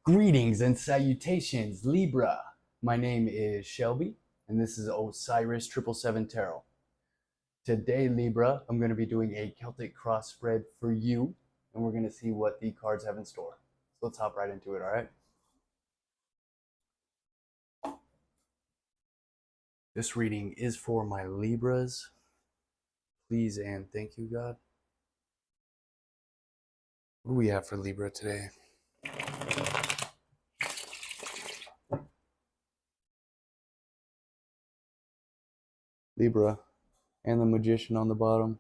Greetings and salutations, Libra. My name is Shelby, and this is Osiris 777 Tarot. Today, Libra, I'm going to be doing a Celtic cross spread for you, and we're going to see what the cards have in store. So let's hop right into it, all right? This reading is for my Libras. Please and thank you, God. What do we have for Libra today? Libra and the Magician on the bottom.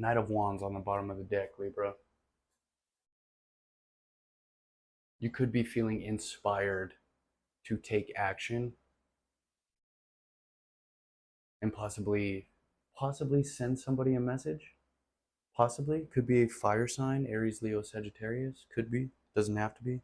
Knight of Wands on the bottom of the deck, Libra. You could be feeling inspired to take action and possibly send somebody a message. Possibly. Could be a fire sign, Aries, Leo, Sagittarius. Could be. Doesn't have to be.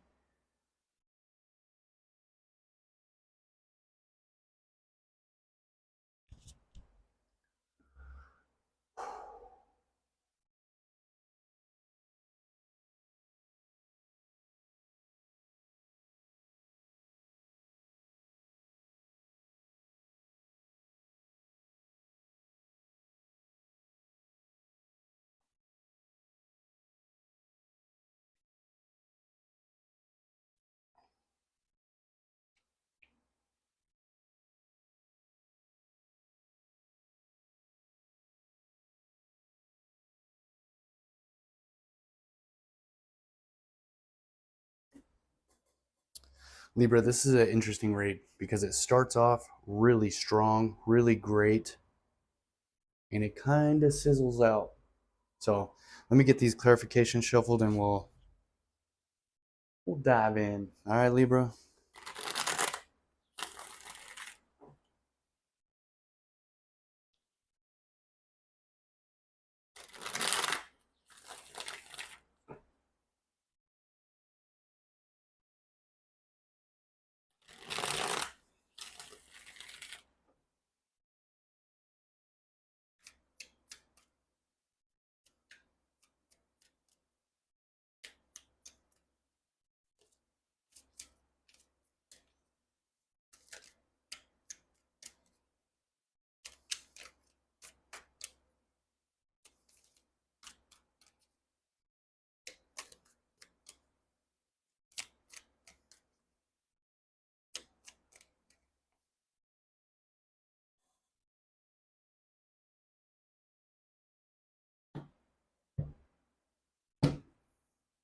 Libra, this is an interesting read because it starts off really strong, really great, and it kind of sizzles out. So let me get these clarifications shuffled and we'll dive in. All right, Libra.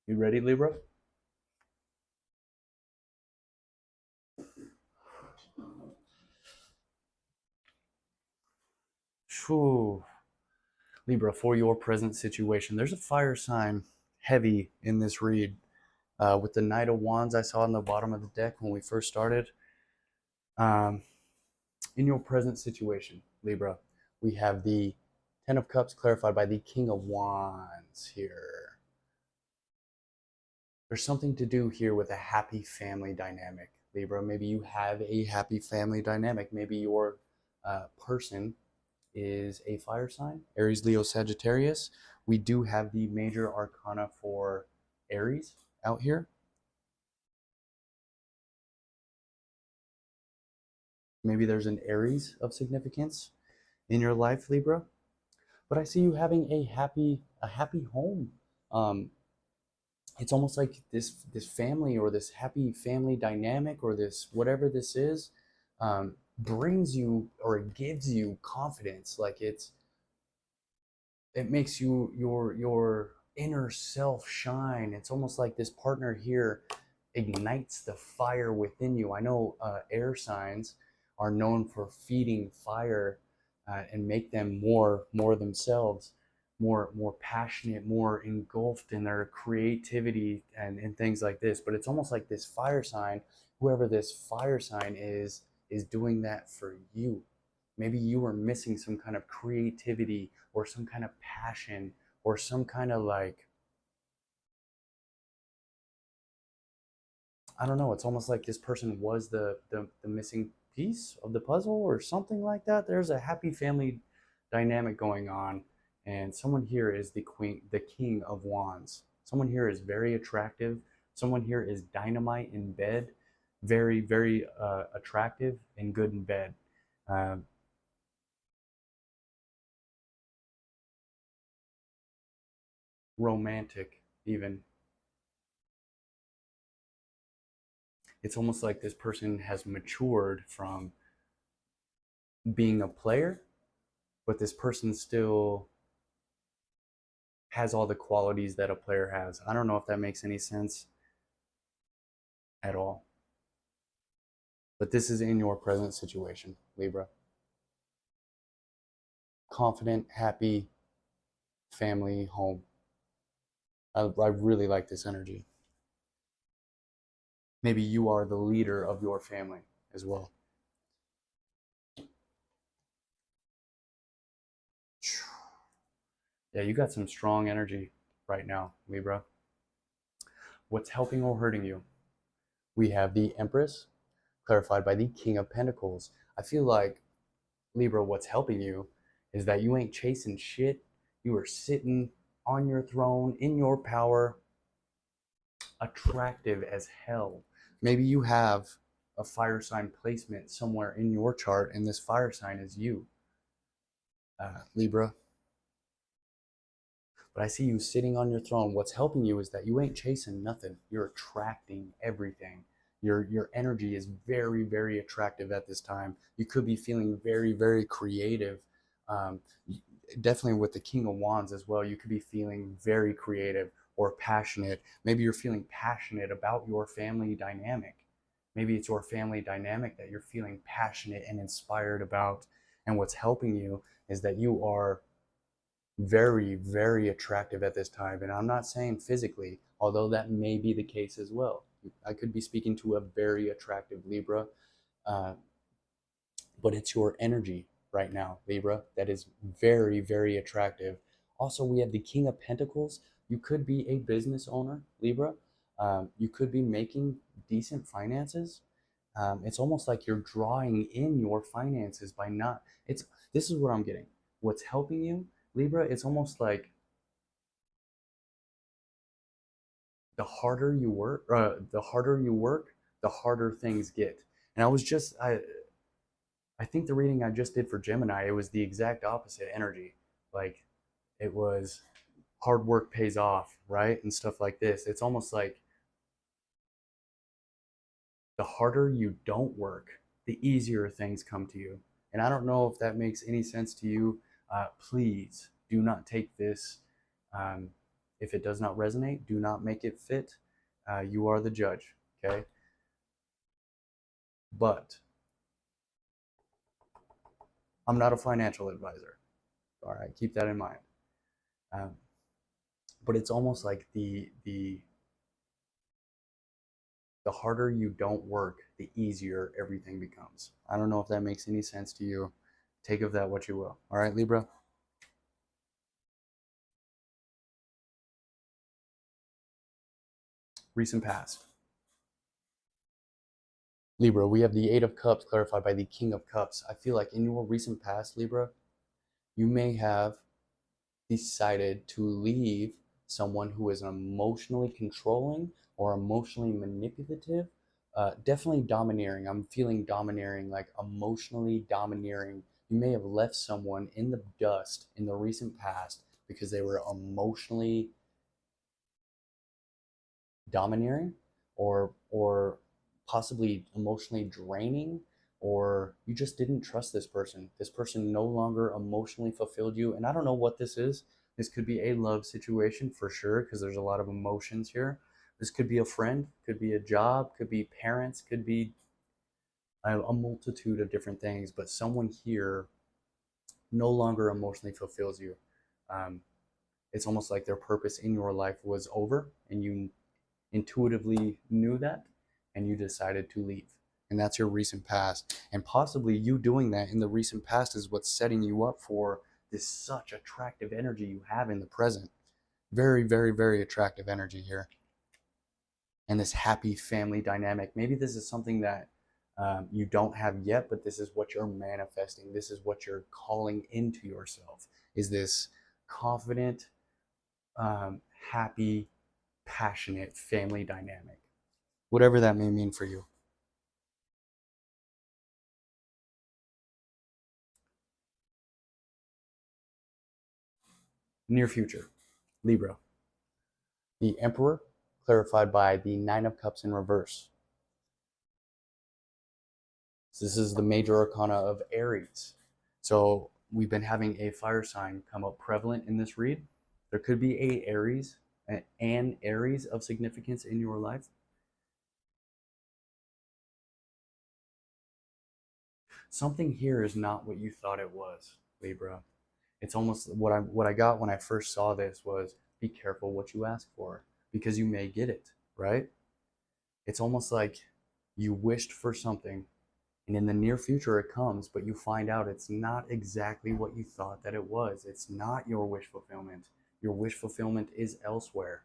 You ready, Libra? Whew. Libra, for your present situation, there's a fire sign heavy in this read. With the Knight of Wands I saw on the bottom of the deck when we first started. In your present situation, Libra, we have the Ten of Cups clarified by the King of Wands here. There's something to do here with a happy family dynamic, Libra. Maybe you have a happy family dynamic. Maybe your person is a fire sign, Aries, Leo, Sagittarius. We do have the major arcana for Aries out here. Maybe there's an Aries of significance in your life, Libra. But I see you having a happy home. It's almost like this family or this happy family dynamic or this whatever this is brings you or it gives you confidence. Like it makes you your inner self shine. It's almost like this partner here ignites the fire within you. I know air signs are known for feeding fire and make them more themselves, more passionate, more engulfed in their creativity and things like this. But it's almost like this fire sign, whoever this fire sign is doing that for you. Maybe you were missing some kind of creativity or some kind of passion or some kind of like, I don't know, it's almost like this person was the missing piece of the puzzle or something like that. There's a happy family dynamic going on, and someone here is the king of wands. Someone here is very attractive. Someone here is dynamite in bed, very attractive and good in bed. Uh, Romantic even. It's almost like this person has matured from being a player, but this person still has all the qualities that a player has. I don't know if that makes any sense at all. But this is in your present situation, Libra. Confident, happy, family, home. I really like this energy. Maybe you are the leader of your family as well. Yeah, you got some strong energy right now, Libra. What's helping or hurting you? We have the Empress, clarified by the King of Pentacles. I feel like, Libra, what's helping you is that you ain't chasing shit. You are sitting on your throne, in your power, attractive as hell. Maybe you have a fire sign placement somewhere in your chart, and this fire sign is you, Libra. But I see you sitting on your throne. What's helping you is that you ain't chasing nothing. You're attracting everything. Your energy is very attractive at this time. You could be feeling very creative. Um, Definitely with the King of Wands as well. You could be feeling very creative or passionate. Maybe you're feeling passionate about your family dynamic. Maybe it's your family dynamic that you're feeling passionate and inspired about. And what's helping you is that you are very attractive at this time. And I'm not saying physically, although that may be the case as well. I could be speaking to a very attractive Libra, uh, but it's your energy right now, Libra, that is very attractive. Also, we have the King of Pentacles. You could be a business owner, Libra. You could be making decent finances. It's almost like you're drawing in your finances by not. It's This is what I'm getting. What's helping you, Libra? It's almost like the harder things get. And I think the reading I just did for Gemini, it was the exact opposite energy. Like it was hard work pays off, right? And stuff like this. It's almost like the harder you don't work, the easier things come to you. And I don't know if that makes any sense to you. Please do not take this. Um, if it does not resonate, do not make it fit. You are the judge, okay? But I'm not a financial advisor. All right, keep that in mind. Um, but it's almost like the harder you don't work, the easier everything becomes. I don't know if that makes any sense to you. Take of that what you will. All right, Libra? Recent past. Libra, we have the Eight of Cups clarified by the King of Cups. I feel like in your recent past, Libra, you may have decided to leave someone who is emotionally controlling or emotionally manipulative. Definitely domineering. I'm feeling domineering, like emotionally domineering. You may have left someone in the dust in the recent past because they were emotionally domineering or possibly emotionally draining, or you just didn't trust this person. This person no longer emotionally fulfilled you. And I don't know what this is. This could be a love situation for sure, because there's a lot of emotions here. This could be a friend, could be a job, could be parents, could be a multitude of different things, but someone here no longer emotionally fulfills you. Um, it's almost like their purpose in your life was over, and you intuitively knew that, and you decided to leave. And that's your recent past. And possibly you doing that in the recent past is what's setting you up for this such attractive energy you have in the present. Very, very, very attractive energy here. And this happy family dynamic. Maybe this is something that you don't have yet, but this is what you're manifesting. This is what you're calling into yourself. Is this confident, happy, passionate family dynamic, whatever that may mean for you. Near future, Libra. The Emperor, clarified by the Nine of Cups in reverse. So this is the major arcana of Aries. So we've been having a fire sign come up prevalent in this read. There could be an Aries of significance in your life. Something here is not what you thought it was, Libra. It's almost what I got when I first saw this was, be careful what you ask for, because you may get it, right? It's almost like you wished for something, and in the near future it comes, but you find out it's not exactly what you thought that it was. It's not your wish fulfillment. Your wish fulfillment is elsewhere.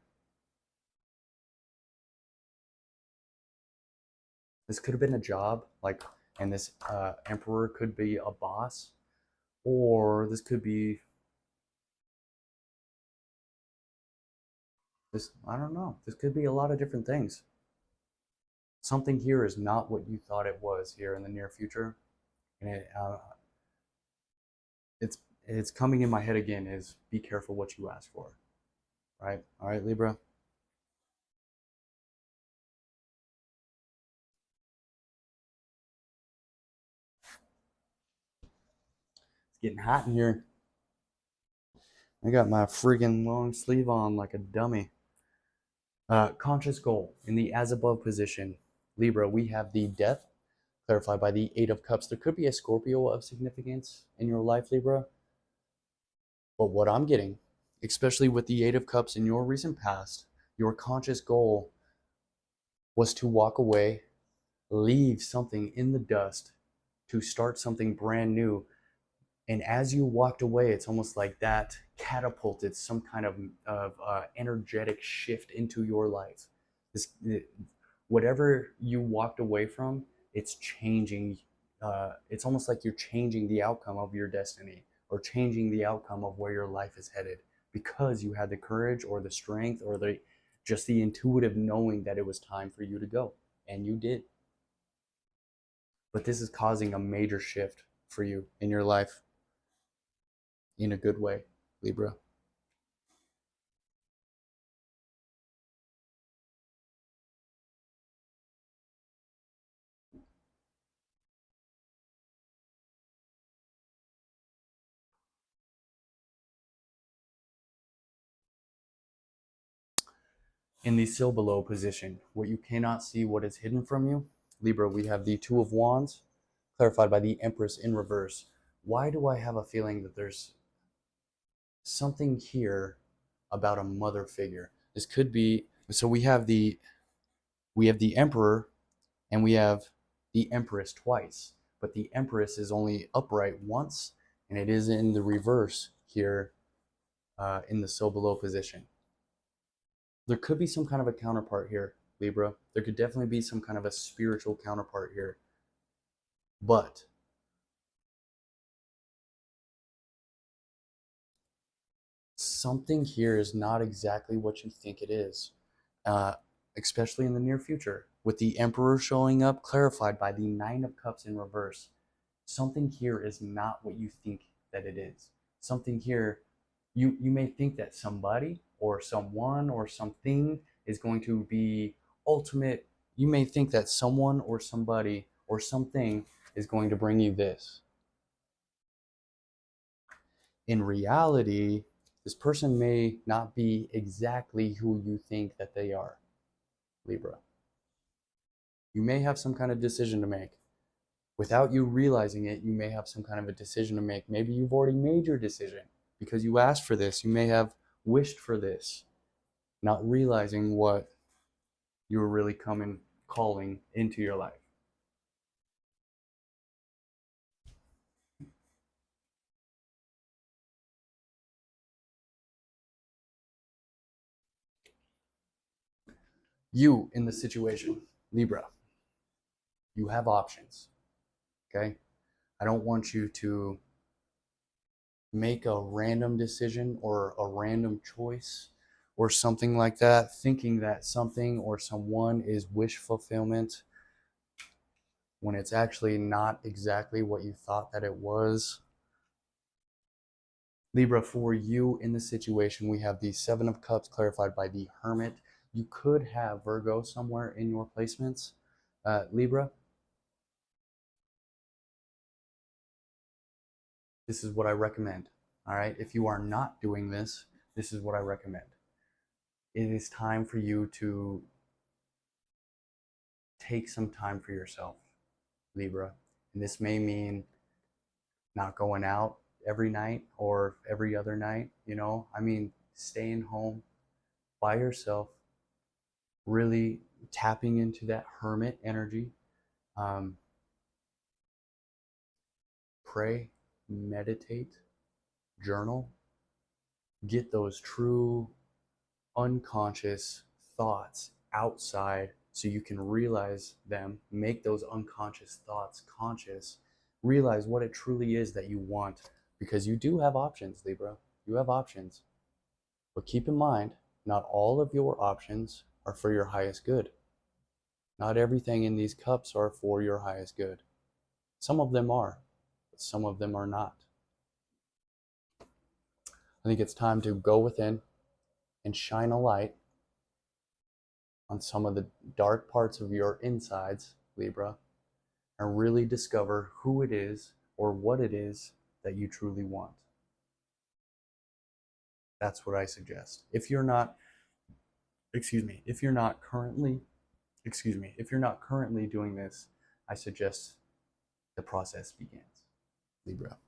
This could have been a job, like, and this Emperor could be a boss, or this could be this, I don't know. This could be a lot of different things. Something here is not what you thought it was here in the near future, and it's it's coming in my head again. Is be careful what you ask for, right? All right, Libra. It's getting hot in here. I got my friggin' long sleeve on like a dummy. Conscious goal in the as above position, Libra. We have the Death, clarified by the Eight of Cups. There could be a Scorpio of significance in your life, Libra. But what I'm getting, especially with the Eight of Cups in your recent past, your conscious goal was to walk away, leave something in the dust, to start something brand new. And as you walked away, it's almost like that catapulted some kind of energetic shift into your life. This, whatever you walked away from, it's changing. It's almost like you're changing the outcome of your destiny, or changing the outcome of where your life is headed, because you had the courage or the strength or the just the intuitive knowing that it was time for you to go, and you did. But this is causing a major shift for you in your life, in a good way, Libra. In the still below position, what you cannot see, what is hidden from you, Libra, we have the Two of Wands, clarified by the Empress in reverse. Why do I have a feeling that there's something here about a mother figure? This could be, so we have the Emperor, and we have the Empress twice, but the Empress is only upright once, and it is in the reverse here, in the so below position. There could be some kind of a counterpart here, Libra. There could definitely be some kind of a spiritual counterpart here. But something here is not exactly what you think it is, uh, especially in the near future. With the Emperor showing up, clarified by the Nine of Cups in reverse, something here is not what you think that it is. Something here, you may think that somebody or someone or something is going to be ultimate. You may think that someone or somebody or something is going to bring you this. In reality, This person may not be exactly who you think that they are, Libra. You may have some kind of decision to make. Without you realizing it, you may have some kind of a decision to make. Maybe you've already made your decision because you asked for this. You may have wished for this, not realizing what you were really calling into your life. You in the situation, Libra, you have options, okay? I don't want you to make a random decision or a random choice or something like that, thinking that something or someone is wish fulfillment when it's actually not exactly what you thought that it was. Libra, for you in the situation, we have the Seven of Cups clarified by the Hermit. You could have Virgo somewhere in your placements. Libra, this is what I recommend. All right. If you are not doing this, this is what I recommend. It is time for you to take some time for yourself, Libra. And this may mean not going out every night or every other night, I mean, staying home by yourself, really tapping into that hermit energy. Um, Pray, meditate, journal, get those true unconscious thoughts outside so you can realize them, make those unconscious thoughts conscious, realize what it truly is that you want, because you do have options, Libra. You have options. But keep in mind, not all of your options are for your highest good. Not everything in these cups are for your highest good. Some of them are, but some of them are not. I think it's time to go within and shine a light on some of the dark parts of your insides, Libra, and really discover who it is or what it is that you truly want. That's what I suggest. If you're not currently doing this, I suggest the process begins, Libra.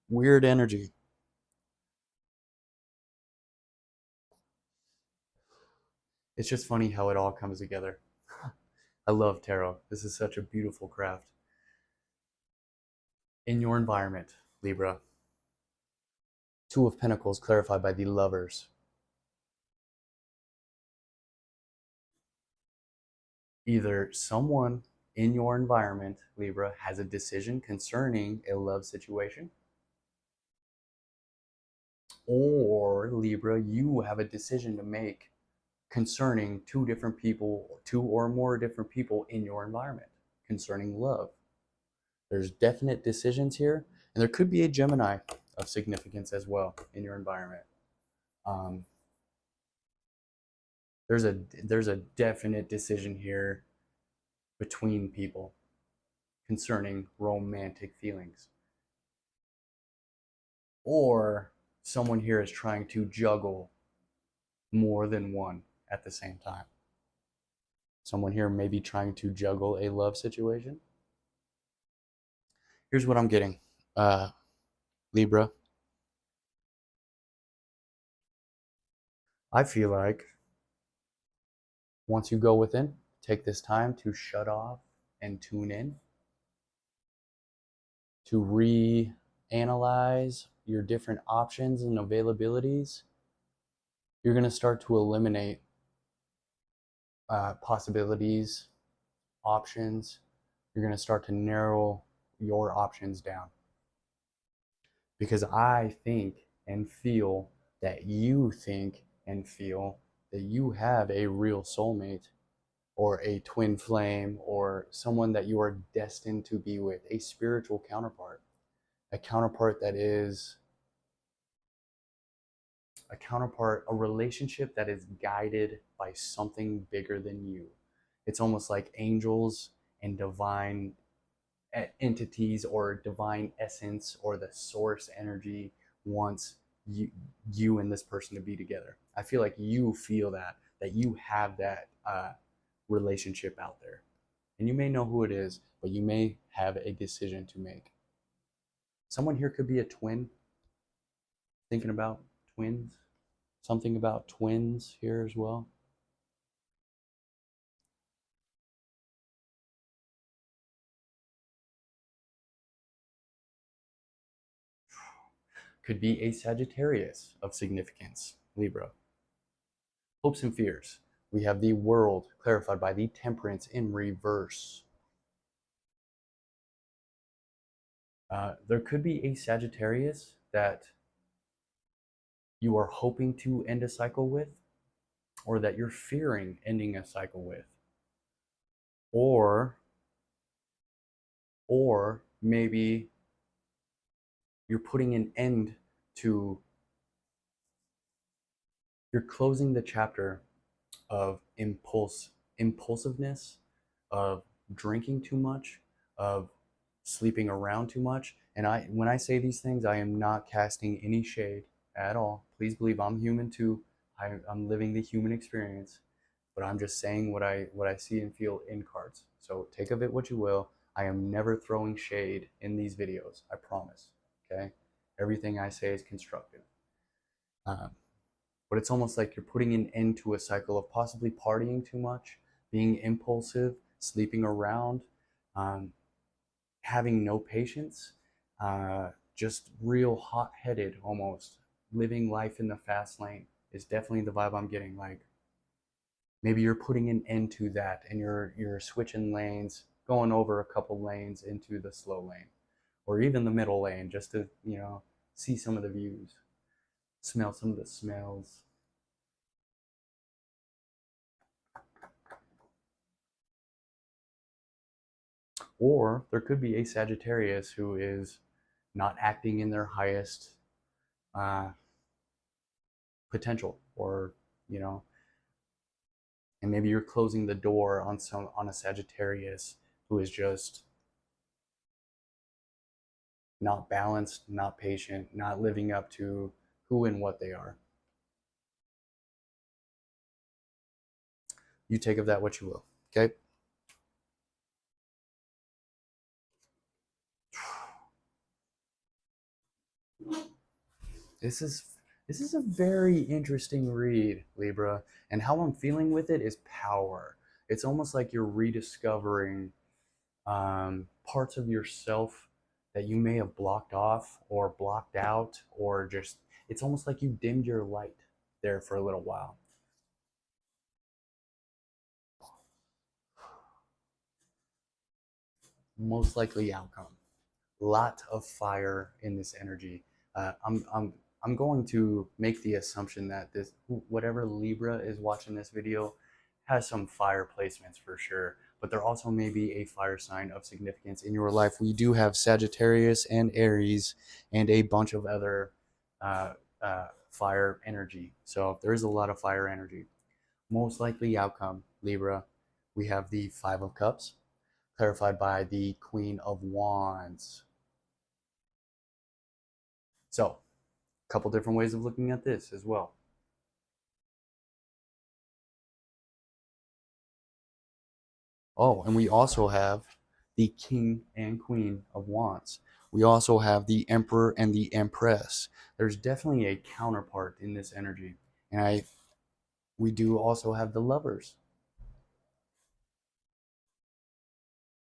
Weird energy. It's just funny how it all comes together. I love tarot. This is such a beautiful craft. In your environment, Libra, Two of Pentacles clarified by the Lovers. Either someone in your environment, Libra, has a decision concerning a love situation, or Libra, you have a decision to make concerning two different people, two or more different people in your environment concerning love. There's definite decisions here, and there could be a Gemini of significance as well in your environment. Um, there's a definite decision here between people concerning romantic feelings, or someone here is trying to juggle more than one at the same time. Someone here may be trying to juggle a love situation. Here's what I'm getting, Libra. I feel like once you go within, take this time to shut off and tune in, to reanalyze your different options and availabilities. You're going to start to eliminate possibilities, options. You're going to start to narrow your options down. Because I think and feel that you think and feel that you have a real soulmate or a twin flame or someone that you are destined to be with, a spiritual counterpart, a counterpart that is a counterpart, a relationship that is guided by something bigger than you. It's almost like angels and divine entities or divine essence or the source energy wants you and this person to be together. I feel like you feel that you have that relationship out there, and you may know who it is, but you may have a decision to make. Someone here could be a twin. Thinking about twins, something about twins here as well. Could be a Sagittarius of significance, Libra. Hopes and fears. We have the world clarified by the temperance in reverse. There could be a Sagittarius that you are hoping to end a cycle with, or that you're fearing ending a cycle with. Or maybe you're putting an end to, you're closing the chapter of impulsiveness, of drinking too much, of sleeping around too much. And when I say these things, I am not casting any shade at all. Please believe I'm human too. I'm living the human experience, but I'm just saying what I see and feel in cards. So take of it what you will. I am never throwing shade in these videos. I promise. Okay, everything I say is constructive. But it's almost like you're putting an end to a cycle of possibly partying too much, being impulsive, sleeping around, having no patience, just real hot-headed almost. Living life in the fast lane is definitely the vibe I'm getting. Like maybe you're putting an end to that and you're switching lanes, going over a couple lanes into the slow lane, or even the middle lane, just to see some of the views, smell some of the smells. Or there could be a Sagittarius who is not acting in their highest potential, or and maybe you're closing the door on a Sagittarius who is just not balanced, not patient, not living up to who and what they are. You take of that what you will. Okay. This is a very interesting read, Libra, and how I'm feeling with it is power. It's almost like you're rediscovering parts of yourself that you may have blocked off or blocked out, or just it's almost like you dimmed your light there for a little while. Most likely outcome. Lot of fire in this energy. I'm going to make the assumption that this whatever Libra is watching this video has some fire placements for sure, but there also may be a fire sign of significance in your life. We do have Sagittarius and Aries and a bunch of other fire energy. So there is a lot of fire energy. Most likely outcome, Libra, we have the Five of Cups, clarified by the Queen of Wands. So, a couple different ways of looking at this as well. Oh, and we also have the King and Queen of Wands. We also have the Emperor and the Empress. There's definitely a counterpart in this energy. And we do also have the Lovers.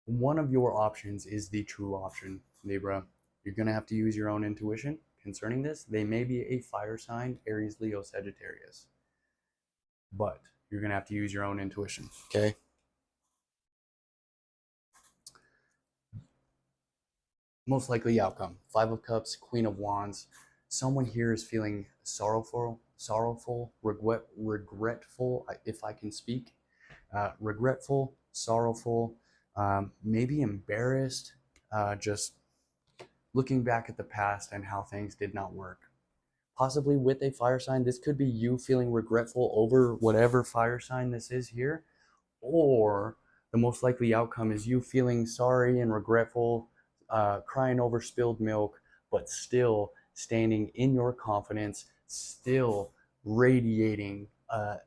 One of your options is the true option, Libra. You're going to have to use your own intuition concerning this. They may be a fire sign, Aries, Leo, Sagittarius. But you're going to have to use your own intuition, okay? Most likely outcome, Five of Cups, Queen of Wands. Someone here is feeling sorrowful, regretful, if I can speak. Regretful, sorrowful, maybe embarrassed, just looking back at the past and how things did not work. possibly with a fire sign. This could be you feeling regretful over whatever fire sign this is here, or the most likely outcome is you feeling sorry and regretful, crying over spilled milk, but still standing in your confidence, still radiating a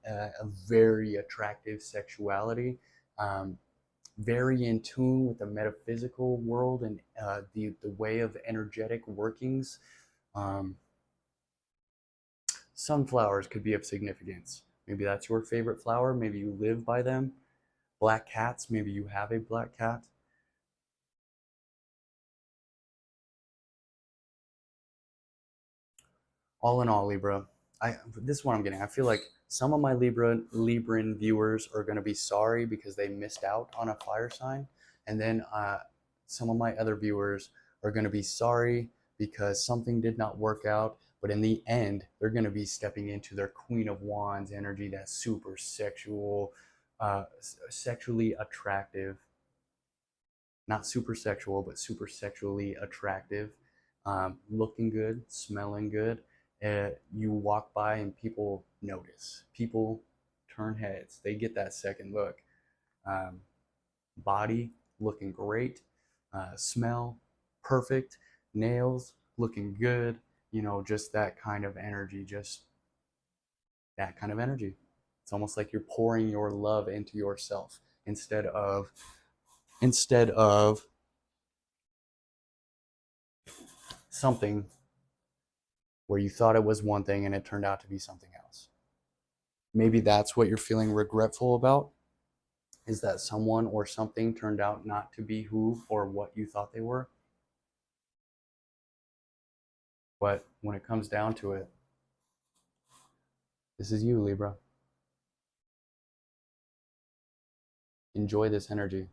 very attractive sexuality, very in tune with the metaphysical world and the way of energetic workings. Um, Sunflowers could be of significance. Maybe that's your favorite flower. Maybe you live by them. Black cats, maybe you have a black cat. All in all, Libra, this is what I'm getting. I feel like some of my Libran viewers are going to be sorry because they missed out on a fire sign, and then some of my other viewers are going to be sorry because something did not work out. But in the end, they're going to be stepping into their Queen of Wands energy, that super sexual, sexually attractive, not super sexual, but super sexually attractive, looking good, smelling good. You walk by and people notice. People turn heads. They get that second look. Um, Body looking great, smell perfect, nails looking good. You know, just that kind of energy. Just that kind of energy. It's almost like you're pouring your love into yourself instead of something where you thought it was one thing and it turned out to be something else. Maybe that's what you're feeling regretful about, is that someone or something turned out not to be who or what you thought they were. But when it comes down to it, this is you, Libra. Enjoy this energy.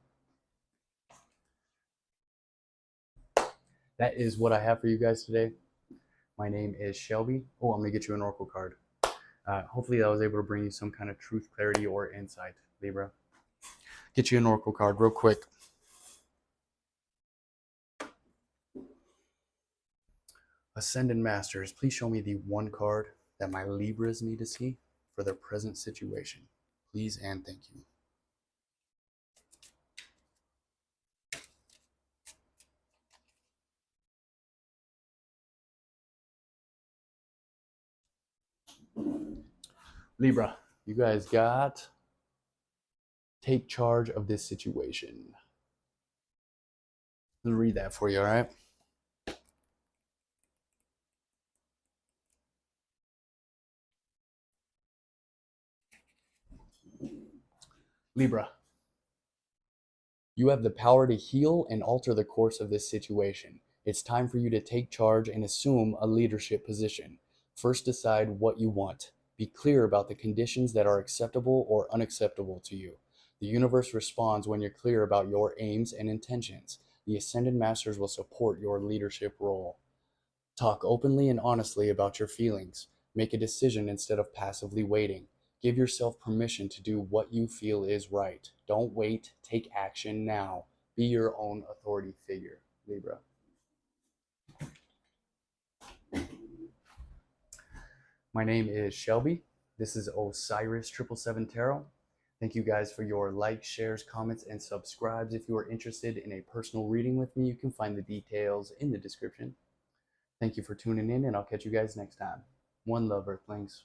That is what I have for you guys today. My name is Shelby. Oh, I'm going to get you an oracle card. Hopefully that was able to bring you some kind of truth, clarity, or insight, Libra. Get you an oracle card real quick. Ascended Masters, please show me the one card that my Libras need to see for their present situation. Please and thank you. Libra, you guys got take charge of this situation. Let me read that for you, all right? Libra, you have the power to heal and alter the course of this situation. It's time for you to take charge and assume a leadership position. First, decide what you want. Be clear about the conditions that are acceptable or unacceptable to you. The universe responds when you're clear about your aims and intentions. The Ascended Masters will support your leadership role. Talk openly and honestly about your feelings. Make a decision instead of passively waiting. Give yourself permission to do what you feel is right. Don't wait. Take action now. Be your own authority figure, Libra. My name is Shelby. This is Osiris 777 Tarot. Thank you guys for your likes, shares, comments, and subscribes. If you are interested in a personal reading with me, you can find the details in the description. Thank you for tuning in, and I'll catch you guys next time. One love, Earthlings.